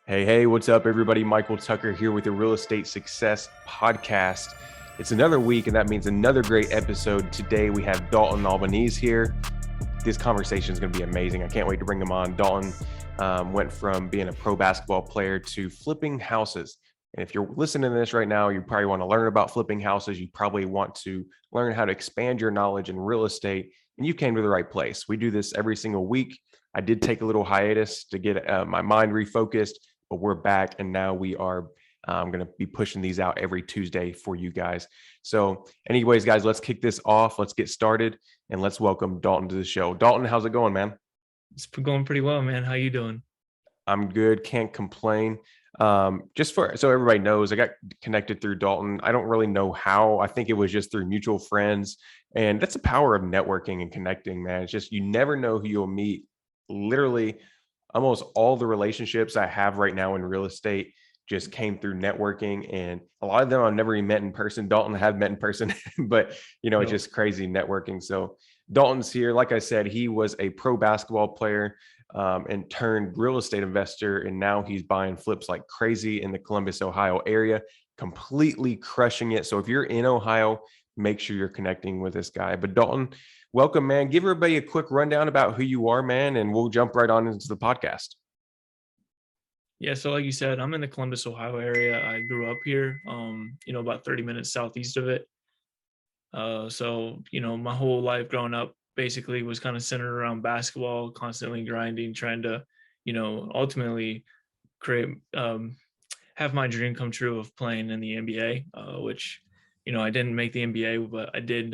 Hey, what's up, everybody? Michael Tucker here with the Real Estate Success Podcast. It's another week, and that means another great episode. Today, we have Daulton Albanese here. This conversation is going to be amazing. I can't wait to bring him on. Dalton went from being a pro basketball player to flipping houses. And if you're listening to this right now, you probably want to learn about flipping houses. You probably want to learn how to expand your knowledge in real estate, and you came to the right place. We do this every single week. I did take a little hiatus to get my mind refocused, but we're back, and now we are going to be pushing these out every Tuesday for you guys. So anyways, guys, let's kick this off. Let's get started, and let's welcome Dalton to the show. Dalton, how's it going, man? It's going pretty well, man. How you doing? I'm good. Can't complain. Just for so everybody knows, I got connected through Dalton. I don't really know how. I think it was just through mutual friends, and that's the power of networking and connecting, man. It's just you never know who you'll meet. Literally, almost all the relationships I have right now in real estate just came through networking, and a lot of them I've never even met in person. Dalton I have met in person, but it's Yep. just crazy networking. So Dalton's here. Like I said, he was a pro basketball player and turned real estate investor. And now he's buying flips like crazy in the Columbus, Ohio area, completely crushing it. So if you're in Ohio, make sure you're connecting with this guy. But Dalton, welcome, man. Give everybody a quick rundown about who you are, man, and we'll jump right on into the podcast. Yeah, so like you said, I'm in the Columbus, Ohio area. I grew up here, about 30 minutes southeast of it. My whole life growing up basically was kind of centered around basketball, constantly grinding, trying to, ultimately create, have my dream come true of playing in the NBA, which, I didn't make the NBA, but I did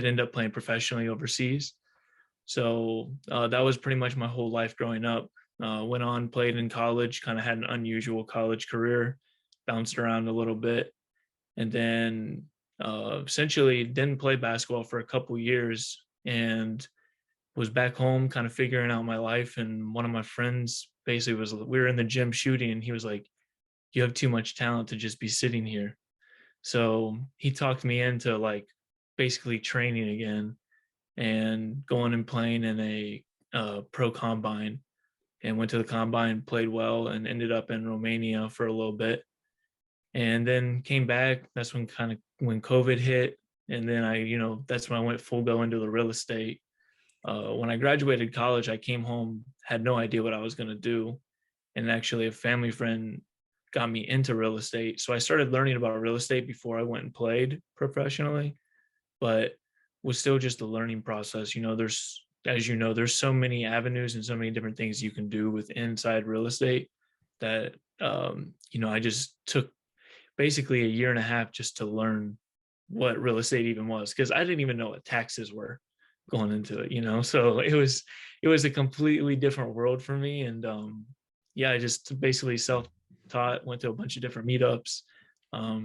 end up playing professionally overseas. So that was pretty much my whole life growing up. Went on, played in college, kind of had an unusual college career, bounced around a little bit, and then essentially didn't play basketball for a couple years and was back home kind of figuring out my life. And one of my friends basically we were in the gym shooting, and he was like, "You have too much talent to just be sitting here." So he talked me into like basically training again and going and playing in a pro combine, and went to the combine, played well, and ended up in Romania for a little bit, and then came back. That's when COVID hit, and then that's when I went full go into the real estate. When I graduated college, I came home, had no idea what I was going to do, and actually a family friend got me into real estate. So I started learning about real estate before I went and played professionally, but was still just a learning process. There's so many avenues and so many different things you can do with inside real estate that I just took basically a year and a half just to learn what real estate even was, because I didn't even know what taxes were going into it. So it was a completely different world for me. And yeah, I just basically self-taught, went to a bunch of different meetups,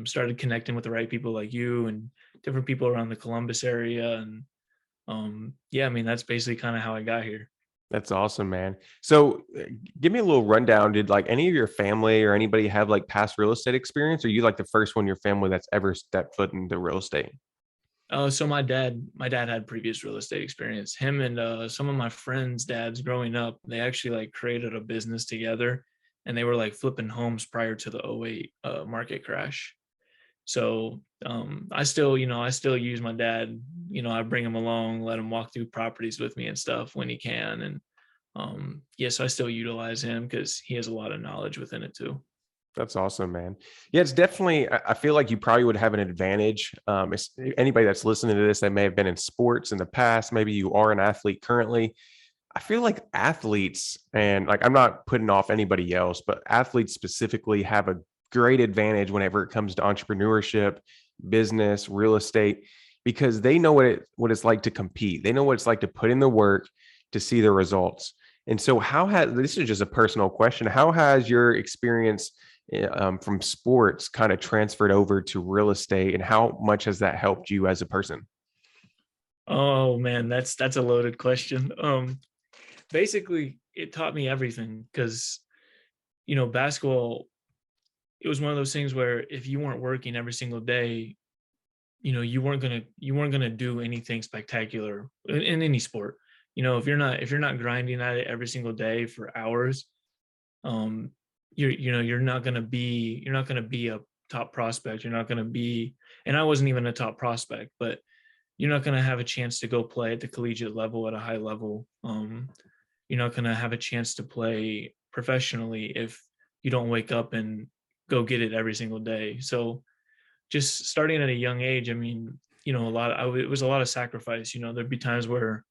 started connecting with the right people like you and different people around the Columbus area. And yeah, I mean, that's basically kind of how I got here. That's awesome, man. So give me a little rundown. Did like any of your family or anybody have like past real estate experience? Or are you like the first one in your family that's ever stepped foot into real estate? So my dad had previous real estate experience. Him and some of my friends' dads growing up, they actually like created a business together, and they were like flipping homes prior to the '08 market crash. So I still use my dad. I bring him along, let him walk through properties with me and stuff when he can. And yeah, so I still utilize him because he has a lot of knowledge within it too. That's awesome, man. Yeah, it's definitely, I feel like you probably would have an advantage. Anybody that's listening to this that may have been in sports in the past, maybe you are an athlete currently. I feel like athletes, and like I'm not putting off anybody else, but athletes specifically have a great advantage whenever it comes to entrepreneurship, business, real estate, because they know what it's like to compete. They know what it's like to put in the work to see the results. And so, how has this is just a personal question? How has your experience from sports kind of transferred over to real estate, and how much has that helped you as a person? Oh man, that's a loaded question. Basically, it taught me everything because basketball. It was one of those things where if you weren't working every single day, you weren't gonna do anything spectacular in any sport. If you're not grinding at it every single day for hours, you're not going to be a top prospect. You're not going to be, and I wasn't even a top prospect, but you're not going to have a chance to go play at the collegiate level at a high level. You're not going to have a chance to play professionally if you don't wake up and go get it every single day. So just starting at a young age, I mean, it was a lot of sacrifice. There'd be times where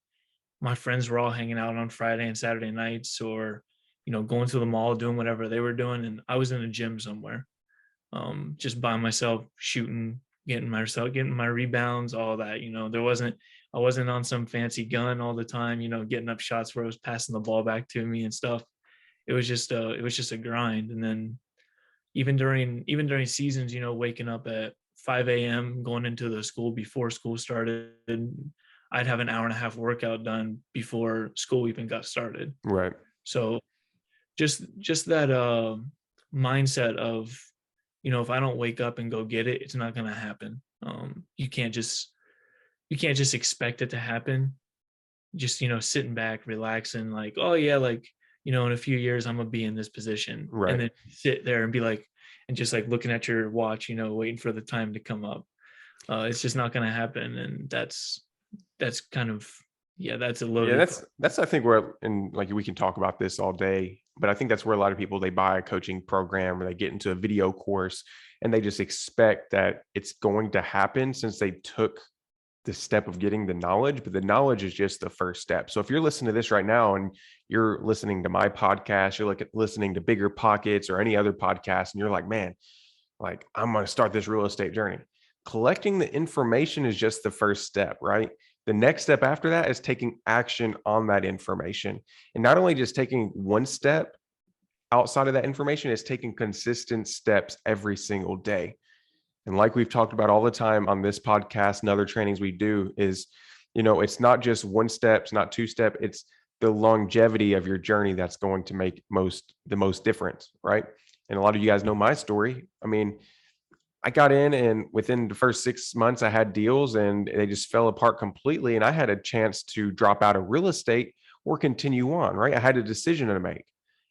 my friends were all hanging out on Friday and Saturday nights, or, going to the mall, doing whatever they were doing. And I was in a gym somewhere, just by myself, shooting, getting my rebounds, all that. I wasn't on some fancy gun all the time, getting up shots where it was passing the ball back to me and stuff. It was just a grind. And then even during seasons, waking up at 5 a.m., going into the school before school started, I'd have an hour and a half workout done before school even got started. Right. So just that mindset of, if I don't wake up and go get it, it's not going to happen. You can't just expect it to happen. Just, sitting back, relaxing, like, oh yeah, like, in a few years I'm gonna be in this position. Right. And then sit there and be like, and just like looking at your watch, waiting for the time to come up. It's just not going to happen. And that's kind of, that's a loaded. Yeah, that's I think where, and like we can talk about this all day, but I think that's where a lot of people, they buy a coaching program or they get into a video course and they just expect that it's going to happen since they took the step of getting the knowledge, but the knowledge is just the first step. So if you're listening to this right now and you're listening to my podcast, you're listening to Bigger Pockets or any other podcast, and you're like, man, like I'm going to start this real estate journey. Collecting the information is just the first step, right? The next step after that is taking action on that information. And not only just taking one step outside of that information, is taking consistent steps every single day. And like we've talked about all the time on this podcast and other trainings we do is, it's not just one step, it's not two step, it's the longevity of your journey that's going to make the most difference, right? And a lot of you guys know my story. I mean, I got in and within the first 6 months I had deals and they just fell apart completely. And I had a chance to drop out of real estate or continue on, right? I had a decision to make.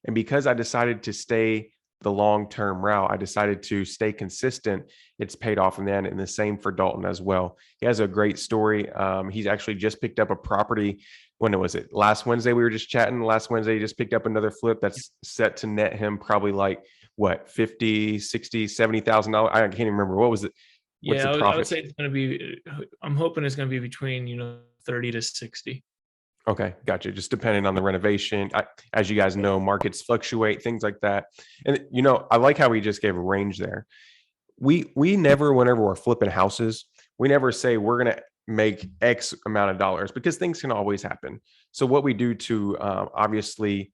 And because I decided to stay the long-term route, I decided to stay consistent. It's paid off in the end, and the same for Dalton as well. He has a great story. He's actually just picked up a property. When was it? Last Wednesday, we were just chatting. Last Wednesday, he just picked up another flip that's set to net him probably like what, 50, 60, $70,000. I can't even remember. What was it? What's the profit? I would say it's going to be, I'm hoping it's going to be between, 30 to 60. Okay, gotcha. Just depending on the renovation. As you guys know, markets fluctuate, things like that. And I like how we just gave a range there. We never, whenever we're flipping houses, we never say we're going to make X amount of dollars, because things can always happen. So what we do to obviously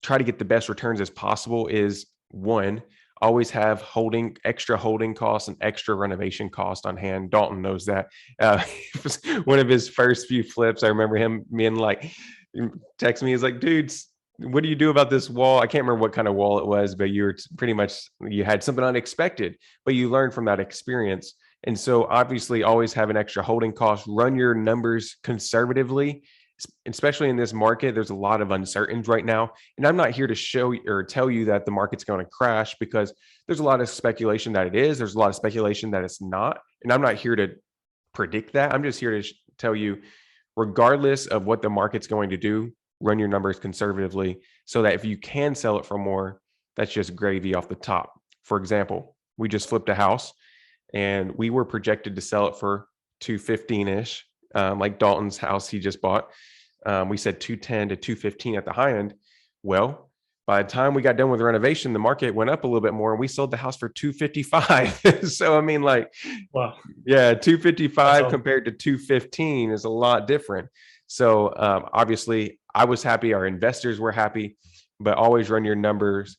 try to get the best returns as possible is, one, always have extra holding costs and extra renovation cost on hand. Dalton knows that. One of his first few flips, I remember him being like, text me, he's like, dudes, what do you do about this wall? I can't remember what kind of wall it was, but you had something unexpected, but you learned from that experience. And so obviously always have an extra holding cost, run your numbers conservatively, especially in this market. There's a lot of uncertainty right now. And I'm not here to show or tell you that the market's going to crash, because there's a lot of speculation that it is. There's a lot of speculation that it's not. And I'm not here to predict that. I'm just here to tell you, regardless of what the market's going to do, run your numbers conservatively so that if you can sell it for more, that's just gravy off the top. For example, we just flipped a house and we were projected to sell it for 215-ish. Like Dalton's house he just bought. We said 210 to 215 at the high end. Well, by the time we got done with the renovation, the market went up a little bit more and we sold the house for 255. So, I mean, like, wow. Yeah, 255 compared to 215 is a lot different. So obviously I was happy. Our investors were happy, but always run your numbers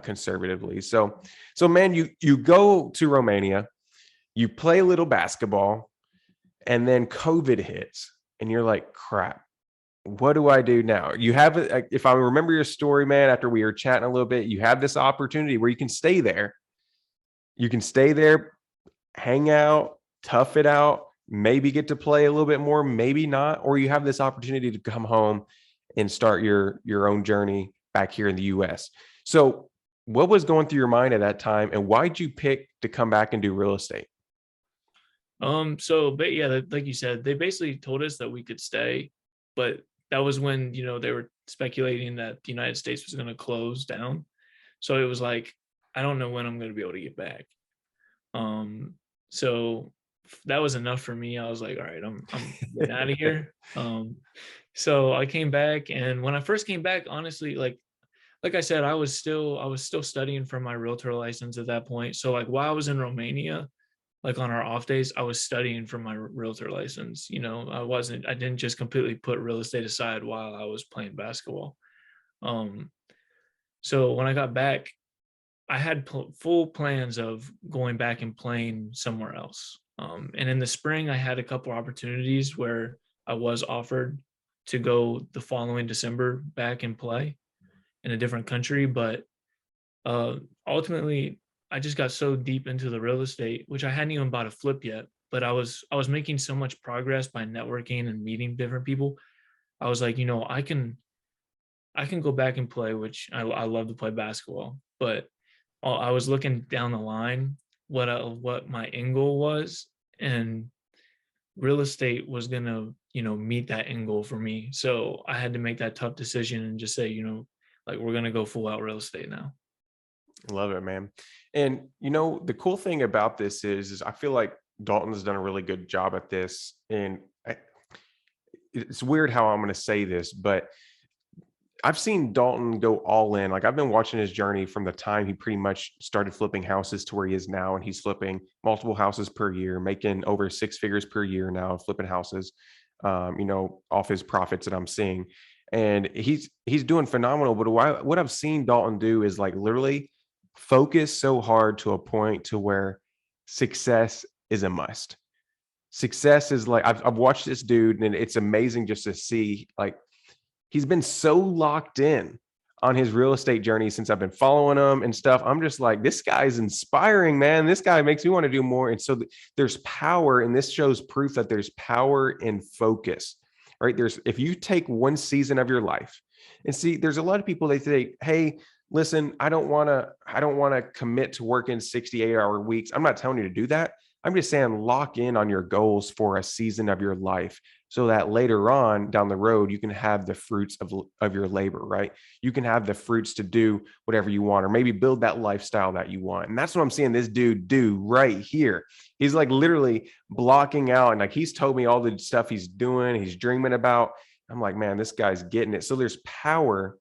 conservatively. So man, you go to Romania, you play a little basketball, and then COVID hits and you're like, crap, what do I do now? You have, if I remember your story, man, after we were chatting a little bit, you have this opportunity where you can stay there. You can stay there, hang out, tough it out, maybe get to play a little bit more, maybe not, or you have this opportunity to come home and start your own journey back here in the US. So what was going through your mind at that time, and why'd you pick to come back and do real estate? So, but yeah, like you said, they basically told us that we could stay, but that was when, they were speculating that the United States was going to close down. So it was like, I don't know when I'm going to be able to get back. So that was enough for me. I was like, all right, I'm getting out of here. So I came back, and when I first came back, honestly, like I said, I was still studying for my realtor license at that point. So like while I was in Romania, like on our off days, I was studying for my realtor license. I didn't just completely put real estate aside while I was playing basketball. Um, so when I got back, I had full plans of going back and playing somewhere else. And in the spring, I had a couple opportunities where I was offered to go the following December back and play in a different country, but uh, ultimately, I just got so deep into the real estate, which I hadn't even bought a flip yet, but I was making so much progress by networking and meeting different people. I was like, I can go back and play, which I love to play basketball, but I was looking down the line what my end goal was, and real estate was gonna meet that end goal for me. So I had to make that tough decision and just say, like, we're gonna go full out real estate now. Love it, man. And the cool thing about this is I feel like Dalton's done a really good job at this. And it's weird how I'm going to say this, but I've seen Dalton go all in. Like, I've been watching his journey from the time he pretty much started flipping houses to where he is now, and he's flipping multiple houses per year, making over six figures per year now, flipping houses. Off his profits that I'm seeing, and he's doing phenomenal. But what I've seen Dalton do is like literally focus so hard to a point to where success is a must. Success is like I've watched this dude, and it's amazing just to see like he's been so locked in on his real estate journey since I've been following him and stuff. I'm just like, this guy's inspiring, man. This guy makes me want to do more. And so there's power, and this shows proof that there's power in focus, right? If you take one season of your life and see, there's a lot of people, they say, hey, listen, I don't want to commit to working 68-hour weeks. I'm not telling you to do that. I'm just saying lock in on your goals for a season of your life so that later on down the road, you can have the fruits of your labor, right? You can have the fruits to do whatever you want, or maybe build that lifestyle that you want. And that's what I'm seeing this dude do right here. He's like literally blocking out, and like he's told me all the stuff he's doing, he's dreaming about. I'm like, man, this guy's getting it. So there's power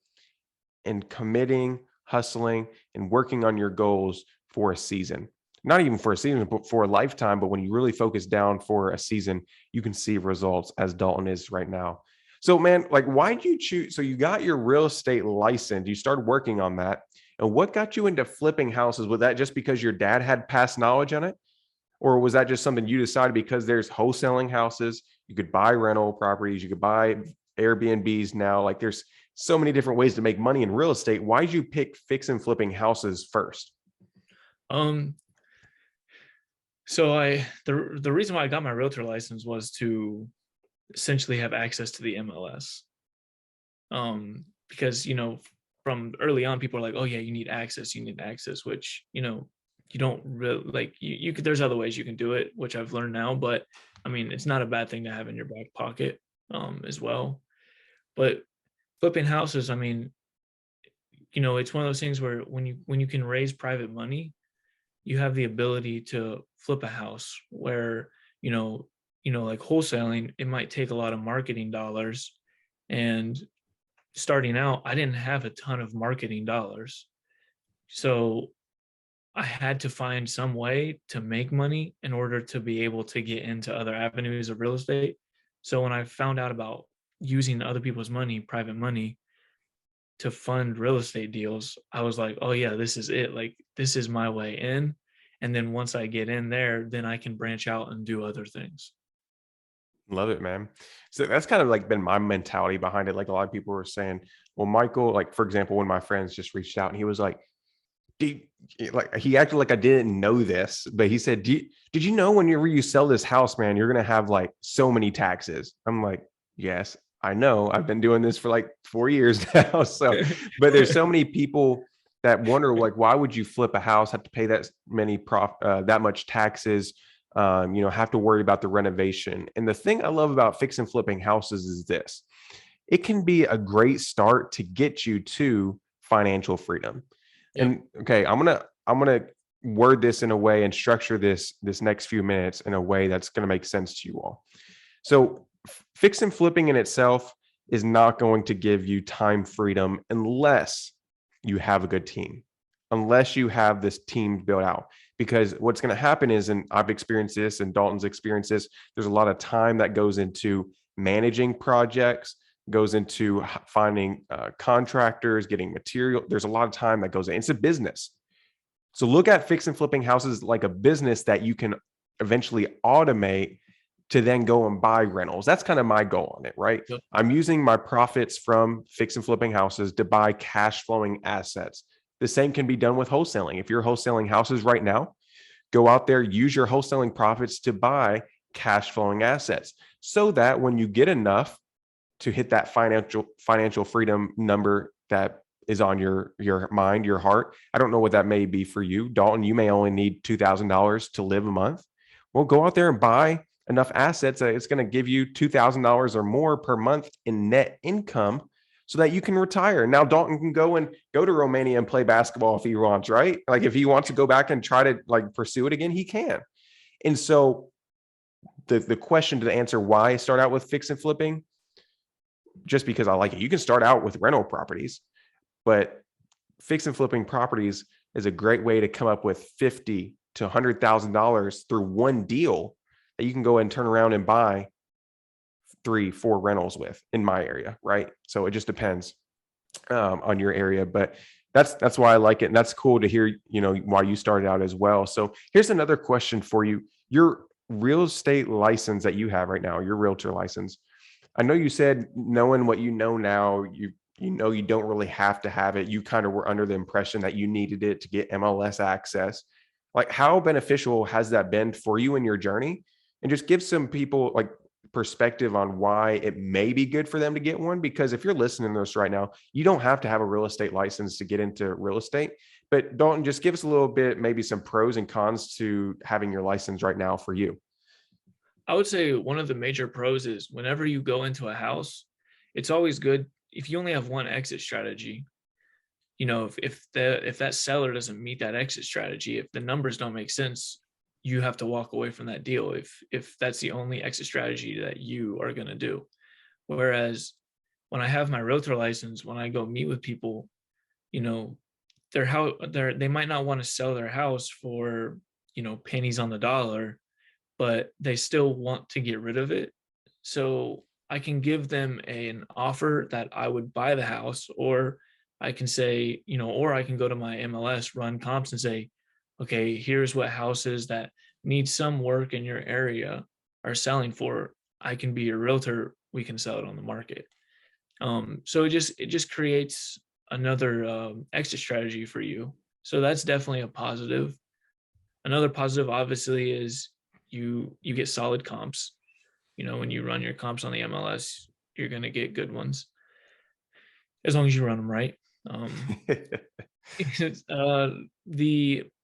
in committing, hustling, and working on your goals for a season. Not even for a season, but for a lifetime. But when you really focus down for a season, you can see results, as Dalton is right now. So, man, like, why'd you choose? So you got your real estate license, you started working on that. And what got you into flipping houses? Was that just because your dad had past knowledge on it? Or was that just something you decided because there's wholesaling houses, you could buy rental properties, you could buy Airbnbs now? Like, there's so many different ways to make money in real estate. Why'd you pick fix and flipping houses first? Um, So the reason why I got my realtor license was to essentially have access to the MLS. Because from early on, people are like, "Oh yeah, you need access," which you don't really like. You could, there's other ways you can do it, which I've learned now. But I mean, it's not a bad thing to have in your back pocket as well. But flipping houses, I mean, it's one of those things where when you can raise private money, you have the ability to flip a house where, like wholesaling, it might take a lot of marketing dollars. And starting out, I didn't have a ton of marketing dollars. So I had to find some way to make money in order to be able to get into other avenues of real estate. So when I found out about using other people's money, private money, to fund real estate deals, I was like, oh yeah, this is it. Like, this is my way in. And then once I get in there, then I can branch out and do other things. Love it, man. So that's kind of like been my mentality behind it. Like, a lot of people were saying, well, Michael, like, for example, when my friends just reached out and he was like, like he acted like I didn't know this, but he said, did you know whenever you sell this house, man, you're going to have like so many taxes? I'm like, yes, I know. I've been doing this for like 4 years now. So, but there's so many people that wonder, like, why would you flip a house, have to pay that much taxes, have to worry about the renovation. And the thing I love about fix and flipping houses is this: it can be a great start to get you to financial freedom. Yep. And okay, I'm gonna word this in a way and structure this next few minutes in a way that's going to make sense to you all. So fix and flipping in itself is not going to give you time freedom unless you have a good team, unless you have this team built out. Because what's going to happen is, and I've experienced this and Dalton's experienced this, there's a lot of time that goes into managing projects, goes into finding contractors, getting material. There's a lot of time that goes in. It's a business. So look at fix and flipping houses like a business that you can eventually automate to then go and buy rentals. That's kind of my goal on it, right? Yep. I'm using my profits from fix and flipping houses to buy cash flowing assets. The same can be done with wholesaling. If you're wholesaling houses right now, go out there, use your wholesaling profits to buy cash flowing assets so that when you get enough to hit that financial freedom number that is on your mind, your heart. I don't know what that may be for you. Dalton, you may only need $2,000 to live a month. Well, go out there and buy enough assets that it's going to give you $2,000 or more per month in net income so that you can retire. Now, Dalton can go to Romania and play basketball if he wants, right? Like if he wants to go back and try to like pursue it again, he can. And so the question to answer why I start out with fix and flipping, just because I like it. You can start out with rental properties, but fix and flipping properties is a great way to come up with $50,000 to $100,000 through one deal that you can go and turn around and buy 3-4 rentals with in my area, right? So it just depends on your area, but that's why I like it, and that's cool to hear. Why you started out as well. So here's another question for you: your real estate license that you have right now, your realtor license. I know you said, knowing what you know now, you don't really have to have it. You kind of were under the impression that you needed it to get MLS access. Like, how beneficial has that been for you in your journey? And just give some people like perspective on why it may be good for them to get one. Because if you're listening to this right now, you don't have to have a real estate license to get into real estate. But Dalton, just give us a little bit, maybe some pros and cons to having your license right now for you. I would say one of the major pros is whenever you go into a house, it's always good if you only have one exit strategy. If that seller doesn't meet that exit strategy, if the numbers don't make sense, you have to walk away from that deal if that's the only exit strategy that you are going to do. Whereas when I have my realtor license, when I go meet with people, they might not want to sell their house for pennies on the dollar, but they still want to get rid of it. So I can give them an offer that I would buy the house, or I can say, or I can go to my MLS, run comps and say, okay, here's what houses that need some work in your area are selling for. I can be your realtor. We can sell it on the market. So it just creates another exit strategy for you. So that's definitely a positive. Another positive, obviously, is you get solid comps. When you run your comps on the MLS, you're going to get good ones as long as you run them right.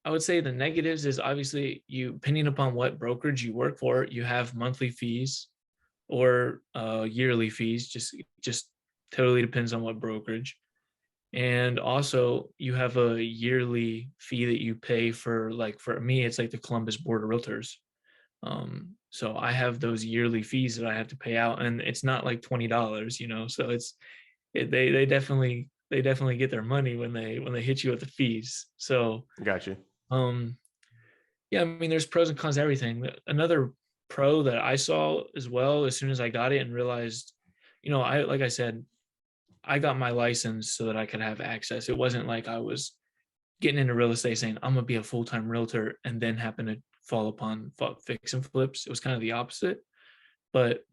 I would say the negatives is obviously depending upon what brokerage you work for, you have monthly fees or yearly fees. Just totally depends on what brokerage. And also you have a yearly fee that you pay for me, it's like the Columbus Board of Realtors. So I have those yearly fees that I have to pay out, and it's not like $20, so they definitely get their money when they hit you with the fees. So Gotcha. Yeah, I mean, there's pros and cons to everything. Another pro that I saw as well, as soon as I got it and realized, like I said, I got my license so that I could have access. It wasn't like I was getting into real estate saying I'm gonna be a full-time realtor and then happen to fall upon fix and flips. It was kind of the opposite. But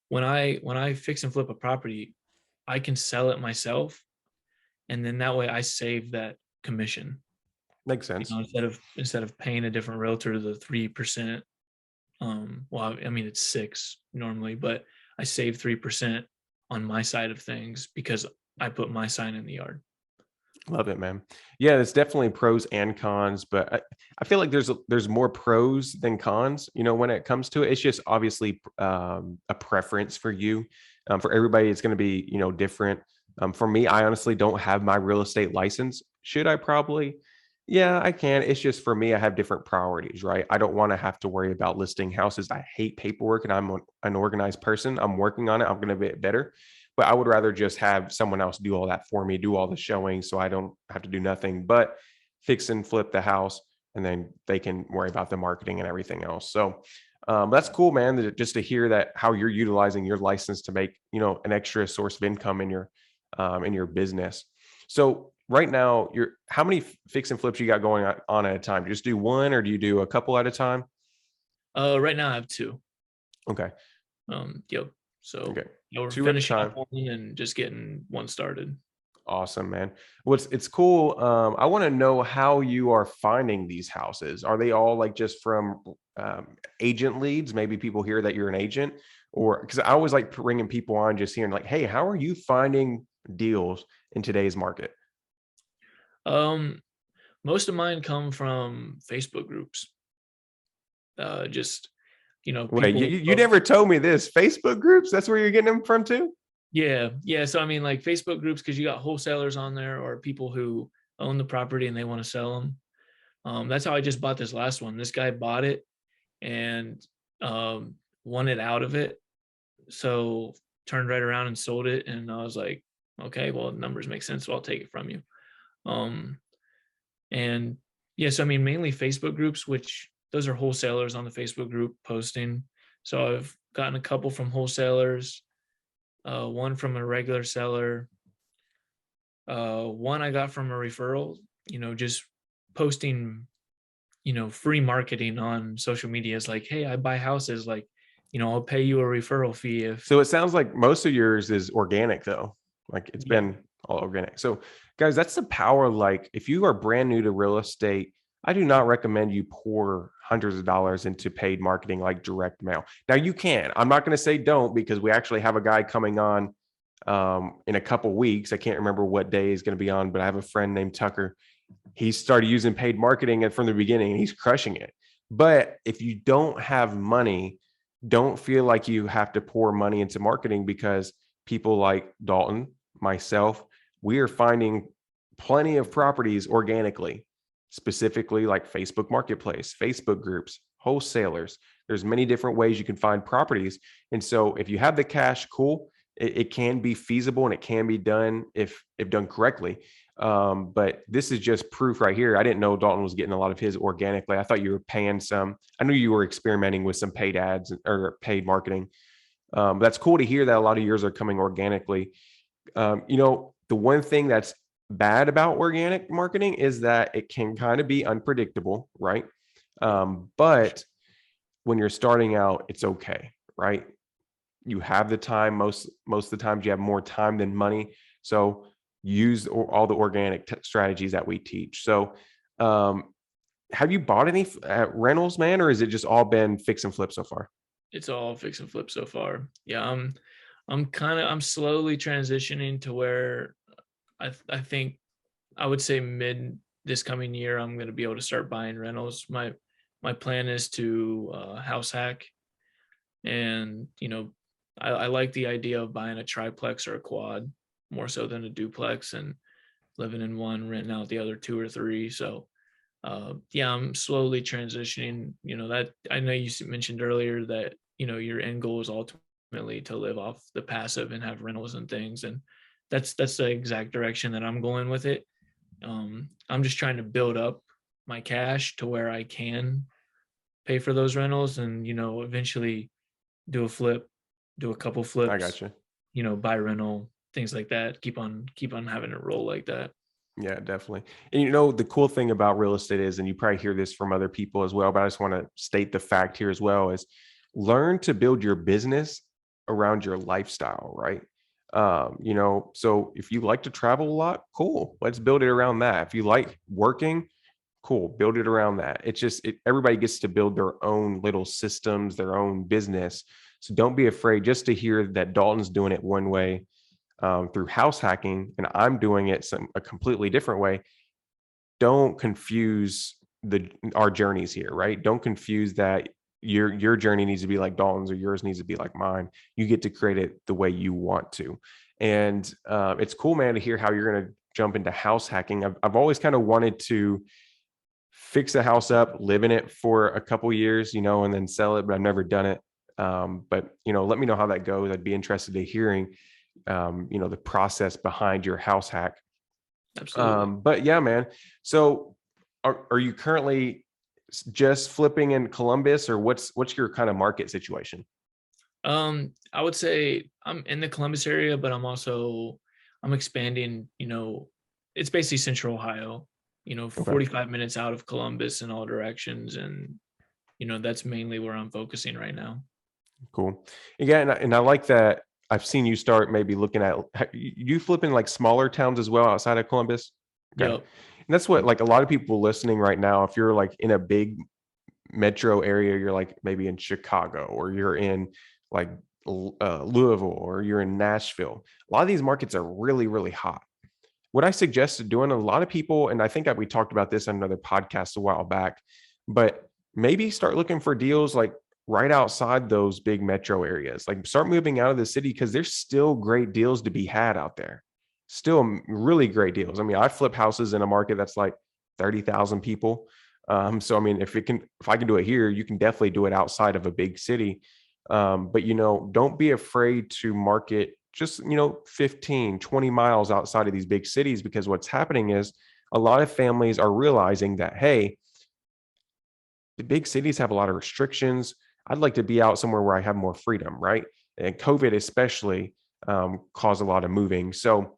when I fix and flip a property, I can sell it myself, and then that way I save that commission. Makes sense. Instead of paying a different realtor the 3%. Well, I mean, it's 6 normally, but I save 3% on my side of things because I put my sign in the yard. Love it, man. Yeah, it's definitely pros and cons, but I feel like there's more pros than cons. When it comes to it, it's just obviously a preference for you. For everybody, it's going to be different. For me, I honestly don't have my real estate license. Should I probably? Yeah, I can. It's just for me, I have different priorities, right? I don't want to have to worry about listing houses. I hate paperwork, and I'm an organized person. I'm working on it. I'm going to get better, but I would rather just have someone else do all that for me, do all the showing, so I don't have to do nothing but fix and flip the house, and then they can worry about the marketing and everything else. So that's cool, man. Just to hear that how you're utilizing your license to make an extra source of income in your business. So right now, how many fix and flips you got going on at a time? Do you just do one, or do you do a couple at a time? Right now I have two. Okay. Yep. So Okay. we're Two at a finishing time. up one and just getting one started. Awesome, man. Well, it's cool. I want to know how you are finding these houses. Are they all like just from agent leads? Maybe people hear that you're an agent, or because I always like bringing people on, just hearing like, hey, how are you finding deals in today's market? Um, Most of mine come from Facebook groups. Just Wait, you, people you love. never told me this. Facebook groups? That's where you're getting them from too? Yeah, yeah. So I mean, like Facebook groups, because you got wholesalers on there or people who own the property and they want to sell them. That's how I just bought this last one. This guy bought it and wanted out of it, so turned right around and sold it. And I was like, okay, well, numbers make sense, so I'll take it from you. Um, and yeah, so I mean, mainly Facebook groups, which those are wholesalers on the Facebook group posting. So I've gotten a couple from wholesalers, one from a regular seller, one I got from a referral. Just posting, free marketing on social media is like, hey, I buy houses. Like, I'll pay you a referral fee if. So it sounds like most of yours is organic though. Like it's Yeah, been all organic. So guys, that's the power. Like if you are brand new to real estate, I do not recommend you pour hundreds of dollars into paid marketing like direct mail. Now you can. I'm not going to say don't, because we actually have a guy coming on in a couple weeks. I can't remember what day he's going to be on, but I have a friend named Tucker. He started using paid marketing and from the beginning, and he's crushing it. But if you don't have money, don't feel like you have to pour money into marketing, because people like Dalton, myself, we are finding plenty of properties organically, specifically like Facebook Marketplace, Facebook groups, wholesalers. There's many different ways you can find properties. And so if you have the cash, cool. It can be feasible and it can be done if done correctly. But this is just proof right here. I didn't know Dalton was getting a lot of his organically. I thought you were paying some. I knew you were experimenting with some paid ads or paid marketing. That's cool to hear that a lot of yours are coming organically. The one thing that's bad about organic marketing is that it can kind of be unpredictable, right? But when you're starting out, it's okay, right? You have the time. Most of the times you have more time than money. So use all the organic strategies that we teach. So have you bought any rentals, man, or has it just all been fix and flip so far? it's all fix and flip so far. Yeah, I'm slowly transitioning to where I think I would say mid this coming year I'm going to be able to start buying rentals. My plan is to house hack, and I like the idea of buying a triplex or a quad more so than a duplex, and living in one, renting out the other two or three. So yeah, I'm slowly transitioning. That I know you mentioned earlier that your end goal is ultimately to live off the passive and have rentals and things, and that's the exact direction that I'm going with it. I'm just trying to build up my cash to where I can pay for those rentals, and eventually do a flip, do a couple I flips, got you. buy rental, things like that. Keep on having it roll like that. Yeah, definitely. And the cool thing about real estate is, and you probably hear this from other people as well, but I just want to state the fact here as well, is learn to build your business around your lifestyle, right? So if you like to travel a lot, cool. Let's build it around that. If you like working, cool. Build it around that. It's just everybody gets to build their own little systems, their own business. So don't be afraid just to hear that Dalton's doing it one way. through house hacking, and I'm doing it a completely different way, don't confuse our journeys here, right? Don't confuse that your journey needs to be like Dalton's or yours needs to be like mine. You get to create it the way you want to. And it's cool, man, to hear how you're going to jump into house hacking. I've always kind of wanted to fix a house up, live in it for a couple years, and then sell it, but I've never done it. But let me know how that goes. I'd be interested in hearing, the process behind your house hack. Absolutely. But yeah, man. So are you currently just flipping in Columbus, or what's your kind of market situation? I would say I'm in the Columbus area, but I'm expanding, it's basically central Ohio, Okay, 45 minutes out of Columbus in all directions. And, that's mainly where I'm focusing right now. cool. Yeah, and I like that. I've seen you start maybe looking at you flipping like smaller towns as well outside of Columbus. Okay. Yep. And that's what, like, a lot of people listening right now, if you're like in a big metro area, you're like maybe in Chicago, or you're in like Louisville, or you're in Nashville. A lot of these markets are really, really hot. What I suggested doing, a lot of people, and I think that we talked about this on another podcast a while back, but maybe start looking for deals like right outside those big metro areas. Like, start moving out of the city, because there's still great deals to be had out there. Still really great deals. I mean, I flip houses in a market that's like 30,000 people. So I mean, if I can do it here, you can definitely do it outside of a big city. But don't be afraid to market just 15, 20 miles outside of these big cities, because what's happening is a lot of families are realizing that, hey, the big cities have a lot of restrictions. I'd like to be out somewhere where I have more freedom, right? And COVID especially caused a lot of moving. So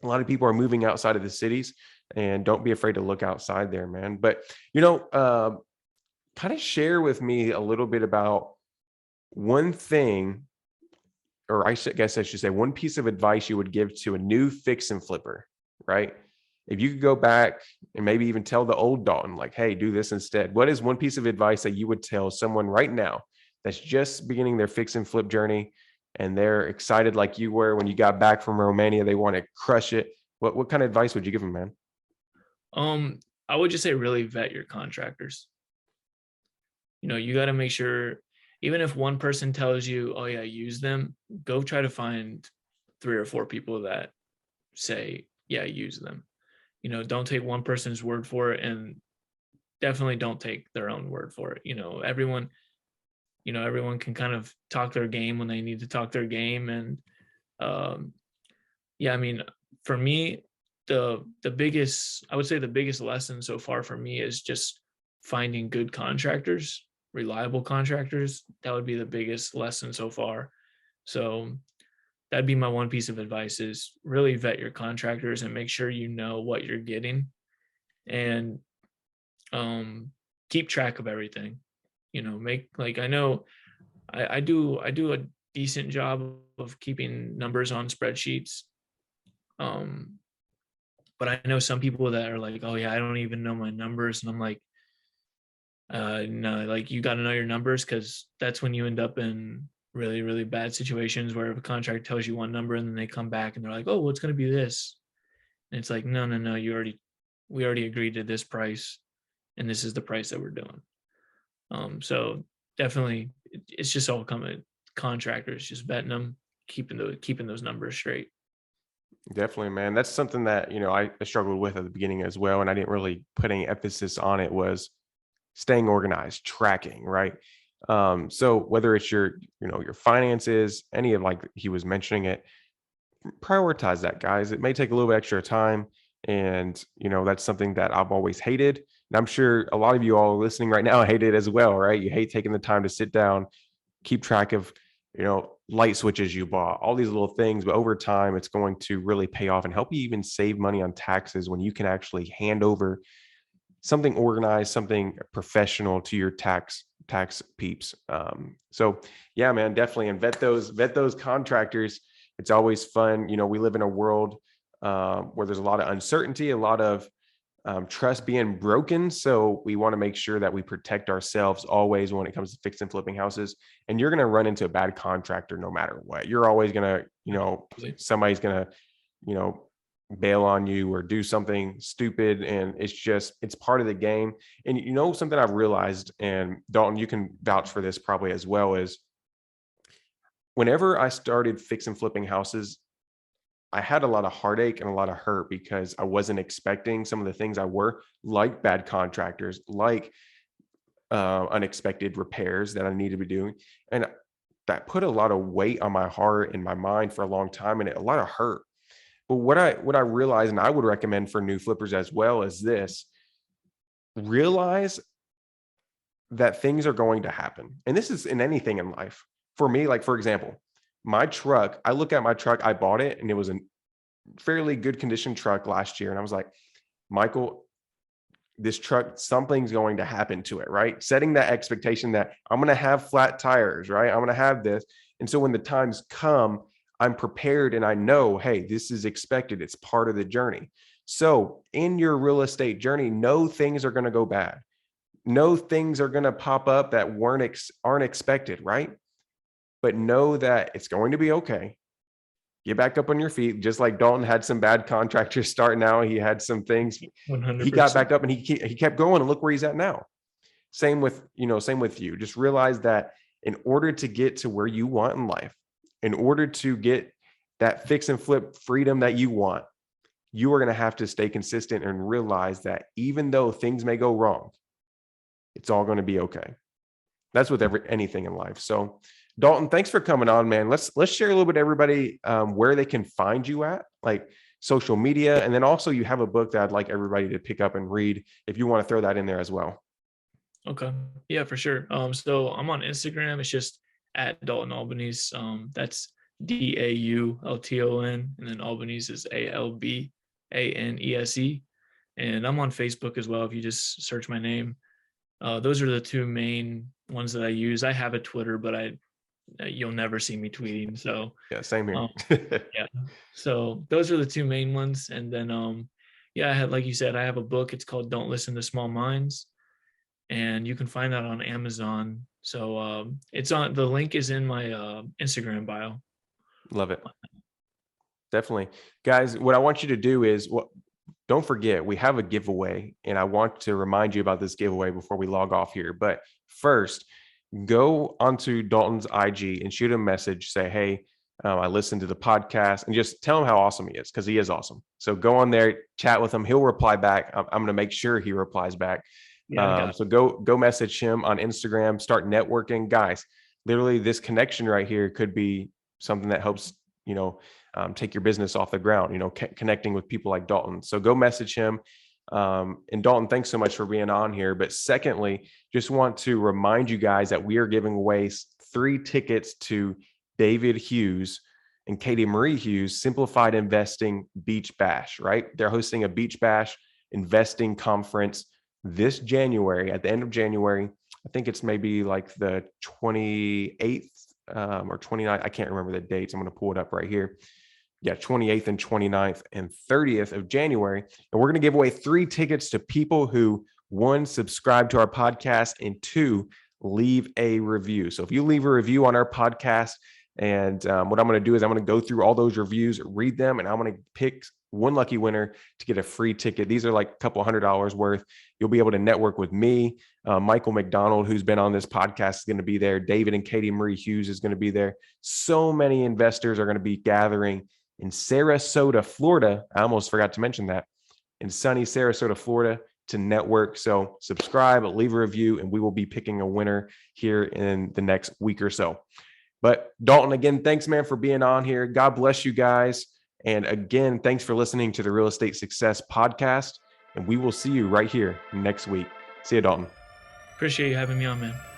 a lot of people are moving outside of the cities, and don't be afraid to look outside there, man. But kind of share with me a little bit about one thing, or guess I should say, one piece of advice you would give to a new fix and flipper, right? If you could go back and maybe even tell the old Dalton, like, hey, do this instead. What is one piece of advice that you would tell someone right now that's just beginning their fix and flip journey, and they're excited like you were when you got back from Romania? They want to crush it. What kind of advice would you give them, man? Um, I would just say really vet your contractors. You got to make sure, even if one person tells you, oh yeah, use them, go try to find 3 or 4 people that say, yeah, use them. Don't take one person's word for it, and definitely don't take their own word for it. Everyone can kind of talk their game when they need to talk their game. And yeah, I mean, for me, the biggest, I would say the biggest lesson so far for me is just finding good contractors, reliable contractors. That would be the biggest lesson so far. So that'd be my one piece of advice, is really vet your contractors and make sure you know what you're getting, and keep track of everything. Make, like, I know I do a decent job of keeping numbers on spreadsheets. Um, but I know some people that are like, oh yeah, I don't even know my numbers. And I'm like, no, like, you got to know your numbers, because that's when you end up in really, really bad situations where if a contract tells you one number and then they come back and they're like, oh, well, it's going to be this. And it's like, no, no, no, we already agreed to this price, and this is the price that we're doing. So definitely, it's just all coming contractors, just vetting them, keeping those numbers straight. Definitely, man. That's something that, I struggled with at the beginning as well. And I didn't really put any emphasis on it, was staying organized, tracking, right? So whether it's your finances, any of, like he was mentioning it, prioritize that, guys. It may take a little bit extra time. And, that's something that I've always hated. And I'm sure a lot of you all listening right now hate it as well, right? You hate taking the time to sit down, keep track of, light switches you bought, all these little things. But over time, it's going to really pay off and help you even save money on taxes when you can actually hand over something organized, something professional to your tax peeps. So yeah, man, definitely. And vet those contractors. It's always fun. We live in a world where there's a lot of uncertainty, a lot of trust being broken. So we want to make sure that we protect ourselves always when it comes to fixing and flipping houses. And you're going to run into a bad contractor no matter what. You're always going to, somebody's going to, bail on you or do something stupid. And it's part of the game. And something I've realized, and Dalton, you can vouch for this probably as well, is whenever I started fixing and flipping houses, I had a lot of heartache and a lot of hurt because I wasn't expecting some of the things I were, like bad contractors, like unexpected repairs that I needed to be doing. And that put a lot of weight on my heart and my mind for a long time, and a lot of hurt. But what I realized, and I would recommend for new flippers as well, is this: realize that things are going to happen. And this is in anything in life. For me, like, for example, my truck, I look at my truck, I bought it and it was a fairly good condition truck last year. And I was like, Michael, this truck, something's going to happen to it, right? Setting that expectation that I'm going to have flat tires, right? I'm going to have this. And so when the times come, I'm prepared and I know, hey, this is expected. It's part of the journey. So in your real estate journey, no things are going to go bad. No things are going to pop up that aren't expected, right? But know that it's going to be okay. Get back up on your feet. Just like Dalton had some bad contractors starting out. He had some things. 100%. He got back up and he kept going, and look where he's at now. Same with you. Just realize that in order to get to where you want in life, in order to get that fix and flip freedom that you want, you are going to have to stay consistent and realize that even though things may go wrong, it's all going to be okay. That's with anything in life. So Dalton, thanks for coming on, man. Let's share a little bit to everybody where they can find you at, like social media. And then also you have a book that I'd like everybody to pick up and read if you want to throw that in there as well. Okay. Yeah, for sure. So I'm on Instagram. It's just at Daulton Albanese. That's DAULTON, and then Albanese is ALBANESE. And I'm on Facebook as well. If you just search my name, those are the two main ones that I use. I have a Twitter, but you'll never see me tweeting. So yeah, same here. Yeah. So those are the two main ones. And then, I had, like you said, I have a book. It's called Don't Listen to Small Minds, and you can find that on Amazon. So the link is in my Instagram bio. Love it. Definitely. Guys, what I want you to do is, don't forget, we have a giveaway, and I want to remind you about this giveaway before we log off here. But first, go onto Dalton's IG and shoot him a message. Say, hey, I listened to the podcast, and just tell him how awesome he is, because he is awesome. So go on there, chat with him. He'll reply back. I'm going to make sure he replies back. Yeah, so go message him on Instagram, start networking. Guys, literally this connection right here could be something that helps, take your business off the ground, connecting with people like Dalton. So go message him. And Dalton, thanks so much for being on here. But secondly, just want to remind you guys that we are giving away 3 tickets to David Hughes and Katie Marie Hughes Simplified Investing Beach Bash, right? They're hosting a Beach Bash investing conference this January, at the end of January. I think it's maybe like the 28th or 29th. I can't remember the dates. I'm going to pull it up right here. Yeah, 28th and 29th and 30th of January. And we're going to give away 3 tickets to people who, 1, subscribe to our podcast, and 2, leave a review. So if you leave a review on our podcast, and what I'm going to do is I'm going to go through all those reviews, read them, and I'm going to pick one lucky winner to get a free ticket. These are like a couple $100 worth. You'll be able to network with me. Michael McDonald, who's been on this podcast, is going to be there. David and Katie Marie Hughes is going to be there. So many investors are going to be gathering in Sarasota, Florida. I almost forgot to mention that. In sunny Sarasota, Florida, to network. So subscribe, leave a review, and we will be picking a winner here in the next week or so. But Dalton, again, thanks, man, for being on here. God bless you guys. And again, thanks for listening to the Real Estate Success Podcast. And we will see you right here next week. See you, Dalton. Appreciate you having me on, man.